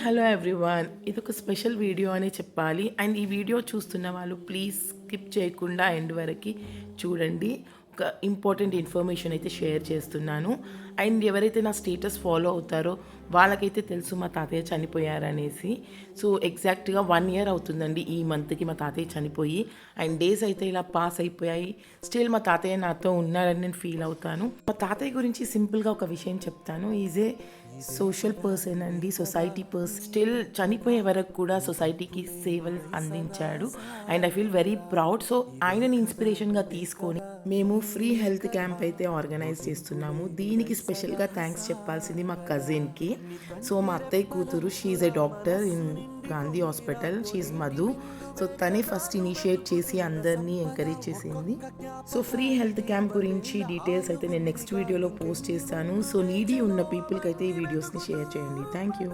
Hello everyone, ఇది ఒక special video అనే చెప్పాలి. అండ్ ఈ వీడియో చూస్తున్న వాళ్ళు ప్లీజ్ స్కిప్ చేయకుండా ఎండ్ వరకు చూడండి. ఒక ఇంపార్టెంట్ ఇన్ఫర్మేషన్ అయితే షేర్ చేస్తున్నాను. అండ్ ఎవరైతే నా స్టేటస్ ఫాలో అవుతారో వాళ్ళకైతే తెలుసు మా తాతయ్య చనిపోయారనేసి. సో ఎగ్జాక్ట్గా 1 ఇయర్ అవుతుందండి ఈ మంత్కి మా తాతయ్య చనిపోయి. అండ్ డేస్ అయితే ఇలా పాస్ అయిపోయాయి. స్టిల్ మా తాతయ్య నాతో ఉన్నారని నేను ఫీల్ అవుతాను. మా తాతయ్య గురించి సింపుల్గా ఒక విషయం చెప్తాను. ఈజ్ ఏ సోషల్ పర్సన్ అండి, సొసైటీ పర్సన్. స్టిల్ చనిపోయే వరకు కూడా సొసైటీకి సేవలు అందించాడు. And I feel very proud. So ఆయనని ఇన్స్పిరేషన్గా తీసుకొని మేము ఫ్రీ హెల్త్ క్యాంప్ అయితే ఆర్గనైజ్ చేస్తున్నాము. దీనికి స్పెషల్గా థ్యాంక్స్ చెప్పాల్సింది మా కజిన్కి. సో మా అత్తయ్య కూతురు, she a doctor in Gandhi hospital, she Madhu. So తనే ఫస్ట్ ఇనిషియేట్ చేసి అందరినీ ఎంకరేజ్ చేసింది. సో ఫ్రీ హెల్త్ క్యాంప్ గురించి డీటెయిల్స్ అయితే నేను నెక్స్ట్ వీడియోలో పోస్ట్ చేస్తాను. సో నీడీ ఉన్న పీపుల్కి అయితే ఈ వీడియోస్ని షేర్ చేయండి. Thank you.